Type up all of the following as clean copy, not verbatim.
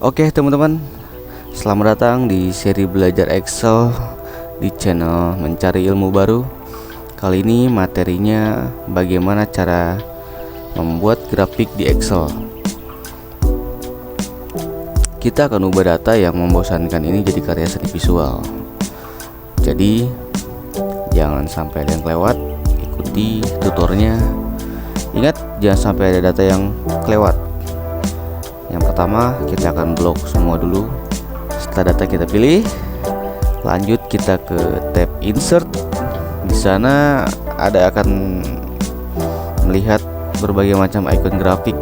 Oke teman-teman, selamat datang di seri belajar Excel di channel Mencari Ilmu Baru. Kali ini materinya bagaimana cara membuat grafik di Excel. Kita akan ubah data yang membosankan ini jadi karya seni visual. Jadi jangan sampai ada yang kelewat, ikuti tutornya. Ingat, jangan sampai ada data yang kelewat. Yang pertama, kita akan blok semua dulu. Setelah data kita pilih, lanjut kita ke tab Insert. Di sana ada akan melihat berbagai macam icon grafik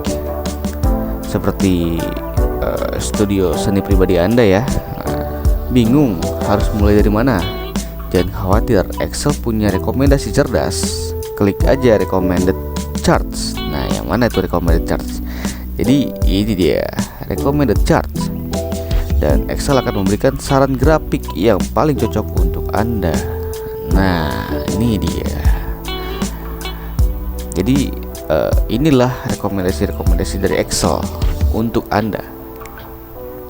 seperti studio seni pribadi Anda ya. Bingung harus mulai dari mana? Jangan khawatir, Excel punya rekomendasi cerdas. Klik aja recommended charts. Nah, yang mana itu recommended charts? Jadi ini dia recommended charts, dan Excel akan memberikan saran grafik yang paling cocok untuk Anda. Nah, ini dia. Jadi inilah rekomendasi dari Excel untuk Anda.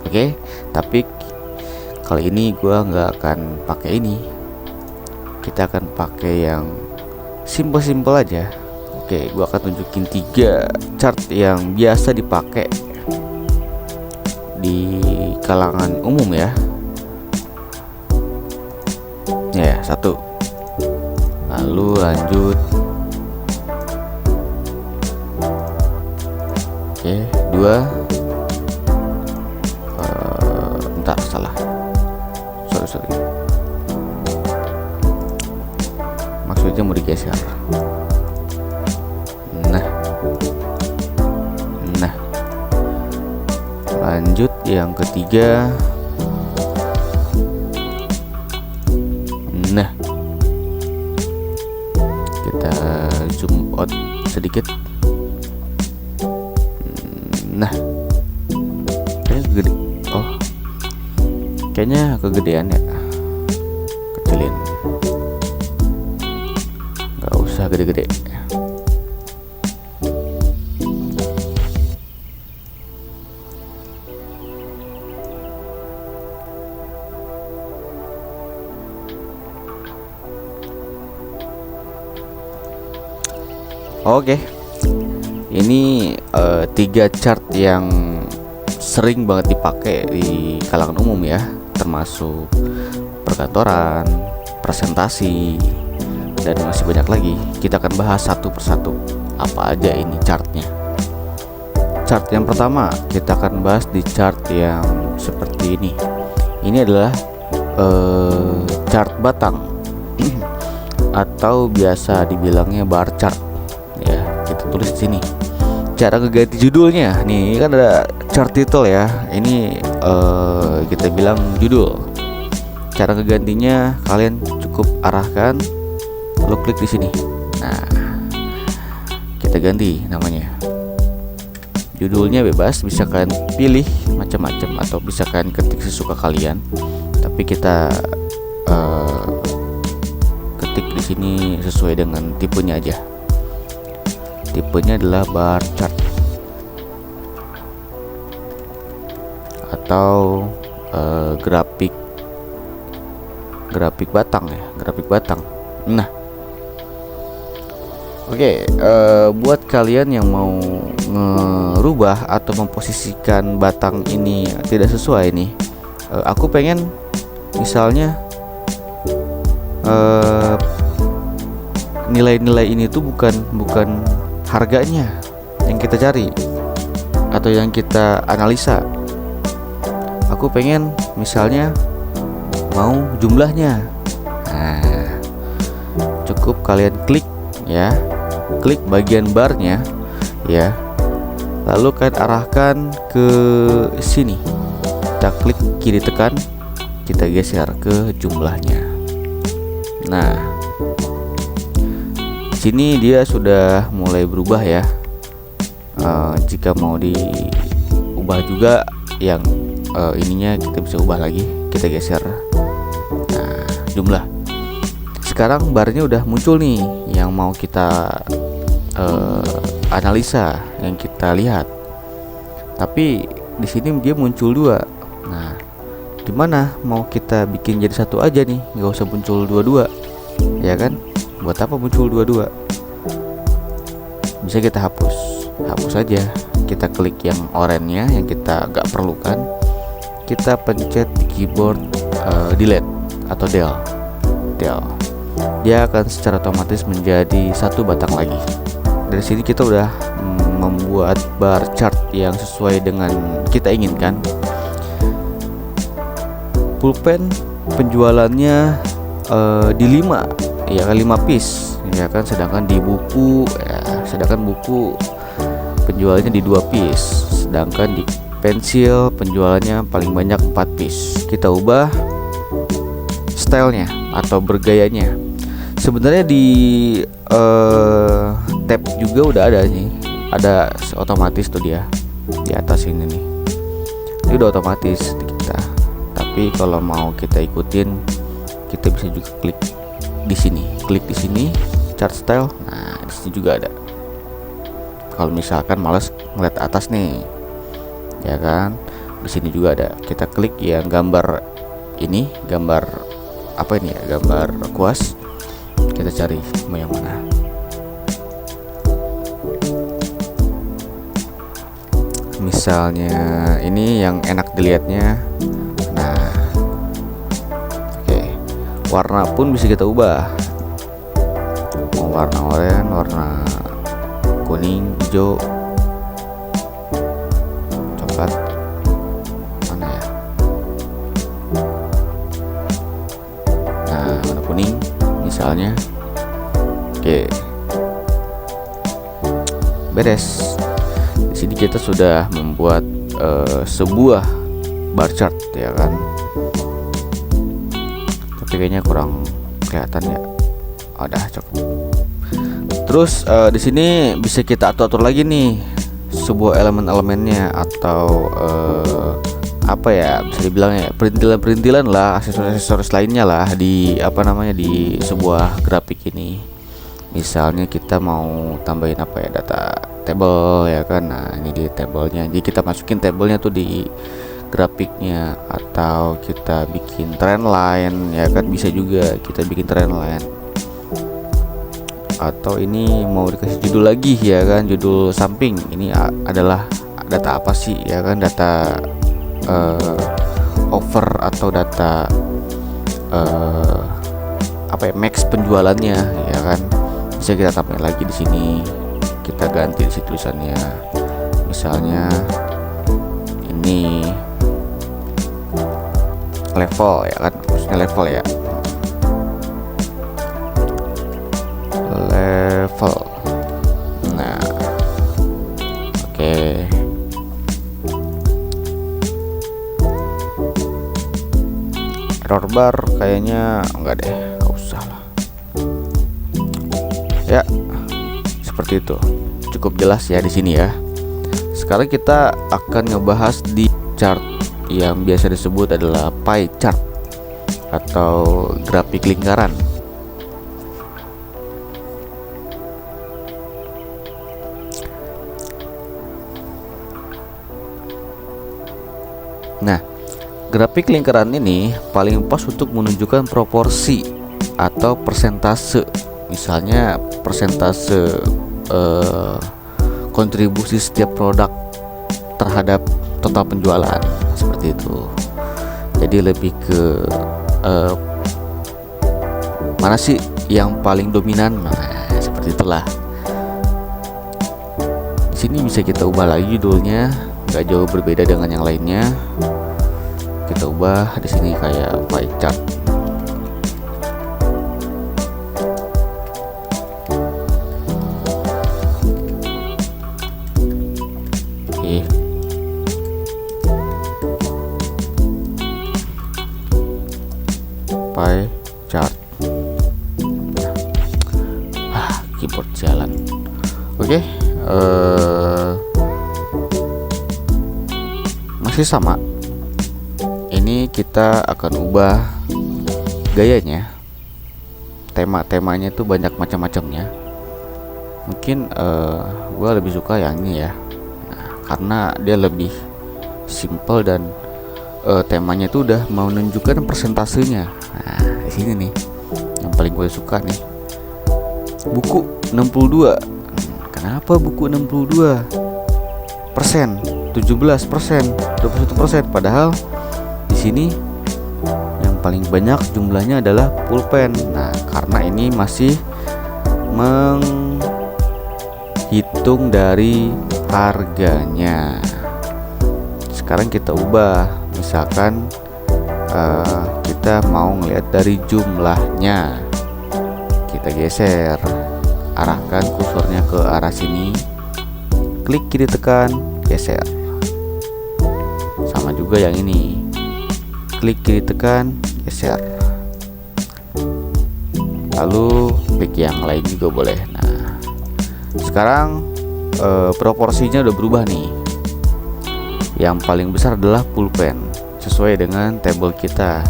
Oke, tapi kali ini gua nggak akan pakai ini. Kita akan pakai yang simple aja. Oke, gua akan tunjukin 3 chart yang biasa dipakai di kalangan umum ya. Ya, 1. Lalu lanjut. Oke, 2. Bentar, salah. Sorry. Maksudnya mau digeser. Nah, lanjut yang ketiga. Nah, kita zoom out sedikit. Nah, kayaknya gede. Oh, kayaknya kegedean ya. Kecilin. Gak usah gede-gede. Oke, ini 3 chart yang sering banget dipakai di kalangan umum ya, termasuk perkantoran, presentasi, dan masih banyak lagi. Kita akan bahas satu persatu apa aja ini chartnya. Chart yang pertama kita akan bahas di chart yang seperti ini. Ini adalah chart batang atau biasa dibilangnya bar chart. Ya, kita tulis di sini. Cara ngeganti judulnya, nih kan ada chart title ya. Ini kita bilang judul. Cara ngegantinya kalian cukup arahkan, lalu klik di sini. Nah, kita ganti namanya. Judulnya bebas, bisa kalian pilih macam-macam atau bisa kalian ketik sesuka kalian. Tapi kita ketik di sini sesuai dengan tipenya aja. Tipenya adalah bar chart atau grafik batang ya, grafik batang. Nah, oke, buat kalian yang mau ngerubah atau memposisikan batang ini tidak sesuai nih, aku pengen misalnya nilai-nilai ini tuh bukan harganya yang kita cari atau yang kita analisa. Aku pengen misalnya mau jumlahnya. Nah, cukup kalian klik ya, klik bagian barnya ya, lalu kalian arahkan ke sini. Kita klik kiri tekan, kita geser ke jumlahnya. Nah, sini dia sudah mulai berubah ya. Jika mau diubah juga yang ininya kita bisa ubah lagi, kita geser. Nah, jumlah. Sekarang barnya udah muncul nih yang mau kita analisa, yang kita lihat. Tapi di sini dia muncul dua. Nah, dimana mau kita bikin jadi satu aja nih, nggak usah muncul dua-dua, ya kan? Buat apa muncul dua-dua? Bisa kita hapus aja. Kita klik yang oranye yang kita nggak perlukan, kita pencet di keyboard delete atau del. Dia akan secara otomatis menjadi satu batang lagi. Dari sini kita udah membuat bar chart yang sesuai dengan kita inginkan. Pulpen penjualannya di 5 ya kan, 5 piece ya kan, sedangkan di buku buku penjualannya di 2 piece, sedangkan di pensil penjualannya paling banyak 4 piece. Kita ubah stylenya atau bergayanya. Sebenarnya di tab juga udah ada nih, ada otomatis tuh dia di atas ini nih, itu udah otomatis di kita. Tapi kalau mau kita ikutin, kita bisa juga klik di sini chart style. Nah, di sini juga ada. Kalau misalkan males ngeliat atas nih, ya kan, di sini juga ada. Kita klik yang gambar ini, gambar apa ini ya, gambar kuas. Kita cari mau yang mana. Misalnya ini yang enak dilihatnya. Nah, oke. Warna pun bisa kita ubah. Mau warna oranye, warna kuning, hijau, coklat, mana ya? Nah, warna kuning misalnya. Oke, beres. Di sini kita sudah membuat sebuah bar chart, ya kan. Tapi kayaknya kurang kelihatan ya. Udah cukup. Terus di sini bisa kita atur lagi nih sebuah elemen-elemennya, atau apa ya, bisa dibilang ya perintilan-perintilan lah, aksesoris lainnya lah di di sebuah grafik ini. Misalnya kita mau tambahin apa ya, data table, ya kan. Nah, ini di tabelnya, jadi kita masukin tabelnya tuh di grafiknya, atau kita bikin trend line, ya kan, bisa juga kita bikin trend line. Atau ini mau dikasih judul lagi, ya kan, judul samping. Ini adalah data apa sih, ya kan, data over atau data apa ya, max penjualannya, ya kan. Bisa kita tambahin lagi di sini, kita ganti di situ tulisannya. Misalnya ini level, ya kan, maksudnya level ya, level. Nah, oke. Error bar kayaknya enggak deh, nggak usah lah ya. Seperti itu, cukup jelas ya di sini ya. Sekarang kita akan ngebahas di chart yang biasa disebut adalah pie chart atau grafik lingkaran. Nah, grafik lingkaran ini paling pas untuk menunjukkan proporsi atau persentase. Misalnya persentase kontribusi setiap produk terhadap total penjualan, seperti itu. Jadi lebih ke mana sih yang paling dominan. Nah, seperti itulah. Di sini bisa kita ubah lagi judulnya, nggak jauh berbeda dengan yang lainnya. Kita ubah di sini kayak pie chart. Oke. Pie chart. Keyboard jalan. Oke. Masih sama. Ini kita akan ubah gayanya. Temanya tuh banyak macam-macamnya. Mungkin gue lebih suka yang ini ya. Nah, karena dia lebih simple dan temanya itu udah menunjukkan persentasenya. Nah, di sini nih yang paling gue suka nih. Buku 62. Kenapa buku 62%? 17%, 21%, padahal di sini yang paling banyak jumlahnya adalah pulpen. Nah, karena ini masih menghitung dari harganya. Sekarang kita ubah, misalkan kita mau ngelihat dari jumlahnya. Kita geser, arahkan kursornya ke arah sini, klik kiri tekan, geser. Sama juga yang ini, klik kiri tekan, geser. Lalu klik yang lain juga boleh. Nah, sekarang proporsinya udah berubah nih. Yang paling besar adalah pulpen, sesuai dengan tabel kita.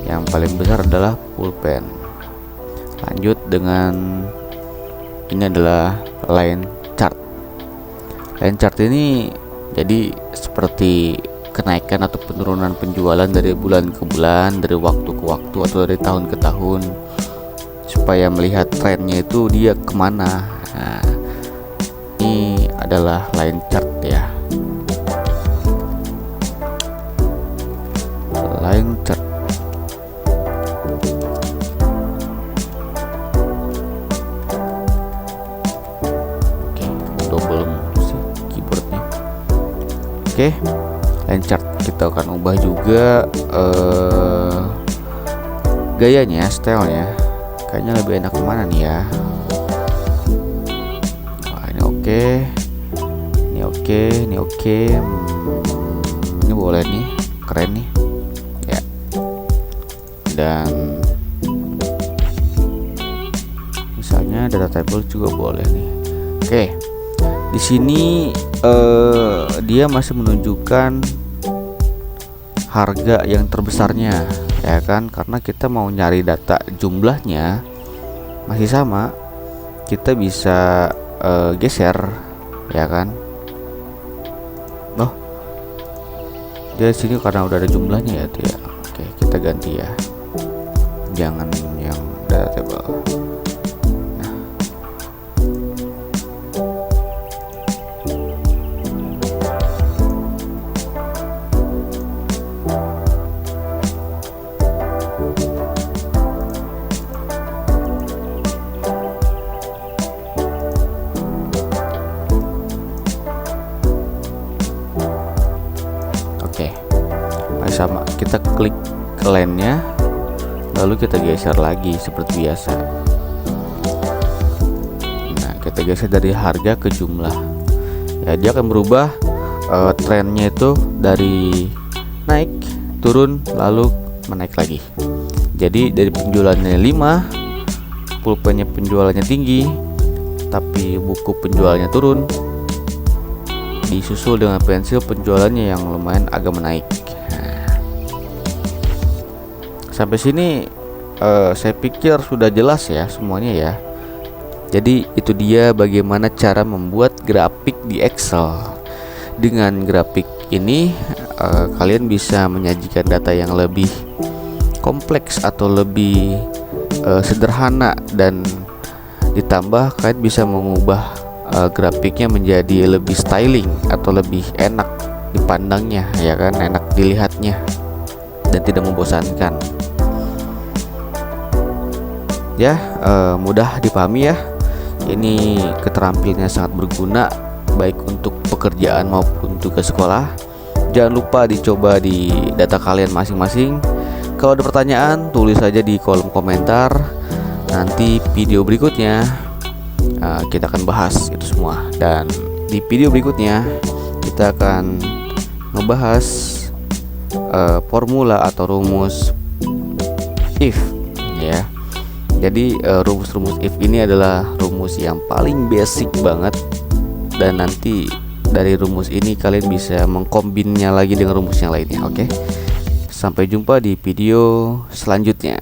Yang paling besar adalah pulpen. Lanjut dengan ini adalah line chart. Line chart ini jadi seperti kenaikan atau penurunan penjualan dari bulan ke bulan, dari waktu ke waktu, atau dari tahun ke tahun, supaya melihat trennya itu dia kemana. Nah, ini adalah line chart ya. Line chart. Oke, double sih keyboardnya. Oke, line chart kita akan ubah juga gayanya, stylenya. Kayaknya lebih enak kemana nih ya? Wah, ini oke, ini oke, ini oke. Ini boleh nih, keren nih. Dan misalnya data table juga boleh nih. Oke, di sini dia masih menunjukkan harga yang terbesarnya, ya kan? Karena kita mau nyari data jumlahnya masih sama, kita bisa geser, ya kan? Oh, dia sini karena udah ada jumlahnya ya, tuh ya. Oke, kita ganti ya. Jangan yang data table. Nah, oke, masih sama. Kita klik ke line-nya, lalu kita geser lagi seperti biasa. Nah, kita geser dari harga ke jumlah. Ya, dia akan berubah trennya itu dari naik, turun, lalu menaik lagi. Jadi dari penjualannya 5, pulpennya penjualannya tinggi, tapi buku penjualannya turun, disusul dengan pensil penjualannya yang lumayan agak menaik. Sampai sini saya pikir sudah jelas ya semuanya ya. Jadi itu dia bagaimana cara membuat grafik di Excel. Dengan grafik ini kalian bisa menyajikan data yang lebih kompleks atau lebih sederhana, dan ditambah kalian bisa mengubah grafiknya menjadi lebih styling atau lebih enak dipandangnya, ya kan, enak dilihatnya dan tidak membosankan. Ya, mudah dipahami ya. Ini keterampilannya sangat berguna baik untuk pekerjaan maupun tugas sekolah. Jangan lupa dicoba di data kalian masing-masing. Kalau ada pertanyaan, tulis saja di kolom komentar. Nanti video berikutnya kita akan bahas itu semua. Dan di video berikutnya kita akan membahas formula atau rumus if ya. Jadi rumus-rumus if ini adalah rumus yang paling basic banget, dan nanti dari rumus ini kalian bisa mengkombinnya lagi dengan rumus yang lainnya. Oke, sampai jumpa di video selanjutnya.